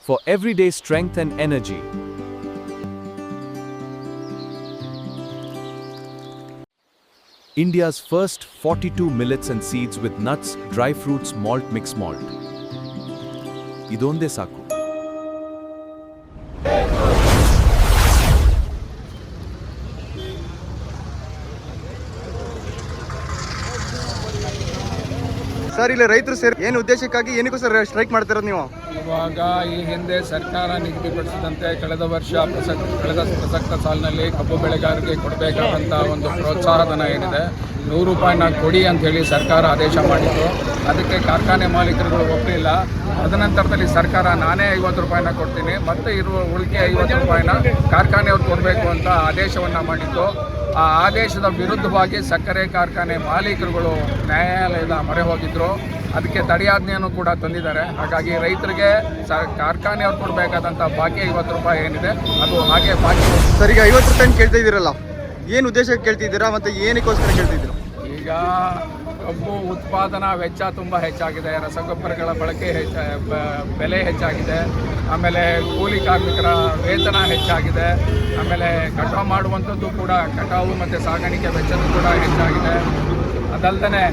for everyday strength and energy. India's first 42 millets and seeds with nuts, dry fruits, malt, mixed malt. ಇದೊಂದೇ ಸಾಕು. Sir, ಇಲ್ಲಿ ರೈತರು ಸೇರಿ ಏನು ಉದ್ದೇಶಕ್ಕಾಗಿ ಏನಕ್ಕೋಸ್ಕರ ಸ್ಟ್ರೈಕ್ ಮಾಡ್ತಿರೋದು ನೀವು? ಇವಾಗ ಈ ಹಿಂದೆ ಸರ್ಕಾರ ನಿಗದಿಪಡಿಸಿದಂತೆ ಕಳೆದ ಪ್ರಸಕ್ತ ಸಾಲಿನಲ್ಲಿ ಕಬ್ಬು ಬೆಳೆಗಾರರಿಗೆ ಕೊಡಬೇಕಾದಂಥ ಒಂದು ಪ್ರೋತ್ಸಾಹಧನ ಏನಿದೆ 100 ರೂಪಾಯಿನ ಕೊಡಿ ಅಂಥೇಳಿ ಸರ್ಕಾರ ಆದೇಶ ಮಾಡಿತ್ತು. ಅದಕ್ಕೆ ಕಾರ್ಖಾನೆ ಮಾಲೀಕರುಗಳು ಒಪ್ಪಲಿಲ್ಲ. ತದನಂತರದಲ್ಲಿ ಸರ್ಕಾರ ನಾನೇ 50 ರೂಪಾಯಿನ ಕೊಡ್ತೀನಿ, ಮತ್ತೆ ಇರುವ ಉಳಿಕೆ 50 ರೂಪಾಯಿನ ಕಾರ್ಖಾನೆಯವ್ರು ಕೊಡಬೇಕು ಅಂತ ಆದೇಶವನ್ನು ಮಾಡಿತ್ತು. ಆ ಆದೇಶದ ವಿರುದ್ಧವಾಗಿ ಸಕ್ಕರೆ ಕಾರ್ಖಾನೆ ಮಾಲೀಕರುಗಳು ನ್ಯಾಯಾಲಯದ ಮೊರೆ ಹೋಗಿದ್ದರು. ಅದಕ್ಕೆ ತಡೆಯಾಜ್ಞೆಯನ್ನು ಕೂಡ ತಂದಿದ್ದಾರೆ. ಹಾಗಾಗಿ ರೈತರಿಗೆ ಕಾರ್ಖಾನೆಯವ್ರು ಕೊಡಬೇಕಾದಂಥ ಬಾಕಿ 50 ರೂಪಾಯಿ ಏನಿದೆ ಅದು ಹಾಗೆ ಬಾಕಿ. ಸರ್, ಈಗ 50 ರೂಪಾಯಿ ಕೇಳ್ತಾ ಇದ್ದೀರಲ್ಲ, ಏನು ಉದ್ದೇಶಕ್ಕೆ ಕೇಳ್ತಿದ್ದೀರಾ ಮತ್ತು ಏನಕ್ಕೋಸ್ಕರ ಕೇಳ್ತಿದ್ದೀರಾ? ಈಗ ಕಬ್ಬು ಉತ್ಪಾದನಾ ವೆಚ್ಚ ತುಂಬ ಹೆಚ್ಚಾಗಿದೆ, ರಸಗೊಬ್ಬರಗಳ ಬಳಕೆ ಬೆಲೆ ಹೆಚ್ಚಾಗಿದೆ, ಆಮೇಲೆ ಕೂಲಿ ಕಾರ್ಮಿಕರ ವೇತನ ಹೆಚ್ಚಾಗಿದೆ, ಆಮೇಲೆ ಕಟಾವು ಮಾಡುವಂಥದ್ದು ಕೂಡ ಕಟಾವು ಮತ್ತು ಸಾಗಾಣಿಕೆ ವೆಚ್ಚದ್ದು ಕೂಡ ಹೆಚ್ಚಾಗಿದೆ. ಅದಲ್ಲದೆ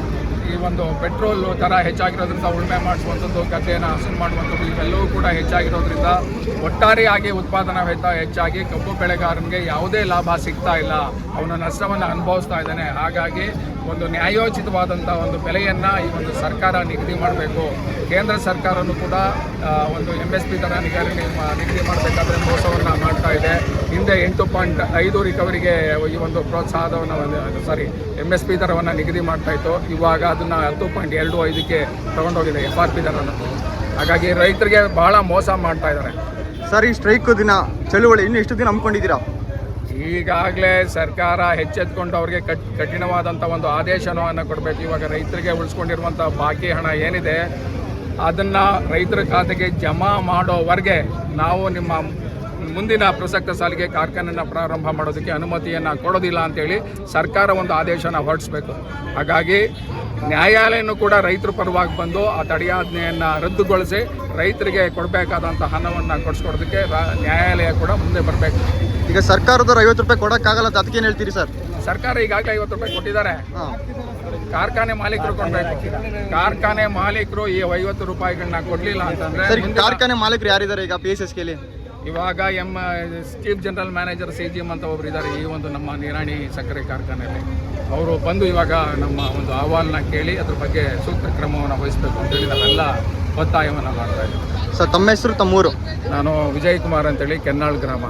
ಈ ಒಂದು ಪೆಟ್ರೋಲ್ ದರ ಹೆಚ್ಚಾಗಿರೋದ್ರಿಂದ ಉಳುಮೆ ಮಾಡಿಸುವಂಥದ್ದು, ಗದ್ದೆಯನ್ನು ಹಸನು ಮಾಡುವಂಥದ್ದು ಇವೆಲ್ಲವೂ ಕೂಡ ಹೆಚ್ಚಾಗಿರೋದ್ರಿಂದ ಒಟ್ಟಾರೆಯಾಗಿ ಉತ್ಪಾದನಾ ವೆಚ್ಚ ಹೆಚ್ಚಾಗಿ ಕಬ್ಬು ಬೆಳೆಗಾರನಿಗೆ ಯಾವುದೇ ಲಾಭ ಸಿಗ್ತಾ ಇಲ್ಲ, ಅವನ ನಷ್ಟವನ್ನು ಅನುಭವಿಸ್ತಾ ಇದ್ದಾನೆ. ಹಾಗಾಗಿ ಒಂದು ನ್ಯಾಯೋಚಿತವಾದಂಥ ಒಂದು ಬೆಲೆಯನ್ನು ಈ ಒಂದು ಸರ್ಕಾರ ನಿಗದಿ ಮಾಡಬೇಕು. ಕೇಂದ್ರ ಸರ್ಕಾರನೂ ಕೂಡ ಒಂದು MSP ದರ ನಿಗದಿ ಮಾಡಬೇಕಾದ್ರೆ ಮೋಸವನ್ನು ಮಾಡ್ತಾ ಇದೆ. ಹಿಂದೆ 8.5 ರಿಕವರಿಗೆ ಈ ಒಂದು ಪ್ರೋತ್ಸಾಹವನ್ನು MSP ದರವನ್ನು ನಿಗದಿ ಮಾಡ್ತಾಯಿತ್ತು. ಇವಾಗ ಅದನ್ನು 10.25ಕ್ಕೆ ತಗೊಂಡೋಗಿದೆ FRP ದರವನ್ನು. ಹಾಗಾಗಿ ರೈತರಿಗೆ ಬಹಳ ಮೋಸ ಮಾಡ್ತಾ ಇದ್ದಾರೆ. ಸರ್, ಈ ಸ್ಟ್ರೈಕ್ ದಿನ ಚಳುವಳಿ ಇನ್ನು ಎಷ್ಟು ದಿನ ಹಮ್ಮಿಕೊಂಡಿದ್ದೀರಾ? ಈಗಾಗಲೇ ಸರ್ಕಾರ ಎಚ್ಚೆತ್ಕೊಂಡು ಅವ್ರಿಗೆ ಕಠಿಣವಾದಂಥ ಒಂದು ಆದೇಶವನ್ನು ಕೊಡಬೇಕು. ಇವಾಗ ರೈತರಿಗೆ ಉಳಿಸ್ಕೊಂಡಿರುವಂಥ ಬಾಕಿ ಹಣ ಏನಿದೆ ಅದನ್ನು ರೈತರ ಖಾತೆಗೆ ಜಮಾ ಮಾಡೋವರೆಗೆ ನಾವು ನಿಮ್ಮ ಮುಂದಿನ ಪ್ರಸಕ್ತ ಸಾಲಿಗೆ ಕಾರ್ಖಾನೆಯನ್ನು ಪ್ರಾರಂಭ ಮಾಡೋದಕ್ಕೆ ಅನುಮತಿಯನ್ನು ಕೊಡೋದಿಲ್ಲ ಅಂತೇಳಿ ಸರ್ಕಾರ ಒಂದು ಆದೇಶನ ಹೊರಡಿಸ್ಬೇಕು. ಹಾಗಾಗಿ ನ್ಯಾಯಾಲಯನೂ ಕೂಡ ರೈತರ ಪರವಾಗಿ ಬಂದು ಆ ತಡೆಯಾಜ್ಞೆಯನ್ನು ರದ್ದುಗೊಳಿಸಿ ರೈತರಿಗೆ ಕೊಡಬೇಕಾದಂಥ ಹಣವನ್ನು ಕೊಡಿಸ್ಕೊಡೋದಕ್ಕೆ ನ್ಯಾಯಾಲಯ ಕೂಡ ಮುಂದೆ ಬರಬೇಕು. ಈಗ ಸರ್ಕಾರದವ್ರು 50 ರೂಪಾಯಿ ಕೊಡೋಕ್ಕಾಗಲ್ಲ, ಅದಕ್ಕೇನು ಹೇಳ್ತೀರಿ ಸರ್? ಸರ್ಕಾರ ಈಗಾಗಲೇ 50 ರೂಪಾಯಿ ಕೊಟ್ಟಿದ್ದಾರೆ. ಕಾರ್ಖಾನೆ ಮಾಲೀಕರು ಕೊಡಬೇಕು. ಕಾರ್ಖಾನೆ ಮಾಲೀಕರು ಈ 50 ರೂಪಾಯಿಗಳನ್ನ ಕೊಡಲಿಲ್ಲ ಅಂತಂದರೆ ಕಾರ್ಖಾನೆ ಮಾಲೀಕರು ಯಾರಿದ್ದಾರೆ ಈಗ PSSKಲಿ? ಇವಾಗ ಚೀಫ್ ಜನರಲ್ ಮ್ಯಾನೇಜರ್ CGM ಅಂತ ಒಬ್ರು ಇದ್ದಾರೆ ಈ ಒಂದು ನಮ್ಮ ನಿರಾಣಿ ಸಕ್ಕರೆ ಕಾರ್ಖಾನೆಯಲ್ಲಿ. ಅವರು ಬಂದು ಇವಾಗ ನಮ್ಮ ಒಂದು ಅಹವಾಲನ್ನ ಕೇಳಿ ಅದ್ರ ಬಗ್ಗೆ ಸೂಕ್ತ ಕ್ರಮವನ್ನು ವಹಿಸಬೇಕು ಅಂತೇಳಿ ನಾವೆಲ್ಲ ಒತ್ತಾಯವನ್ನು ಮಾಡ್ತಾ ಇದ್ದೀವಿ. ಸರ್, ತಮ್ಮ ಹೆಸರು, ತಮ್ಮೂರು? ನಾನು ವಿಜಯ್ ಕುಮಾರ್ ಅಂತೇಳಿ ಕೆನ್ನಾಳ್ ಗ್ರಾಮ.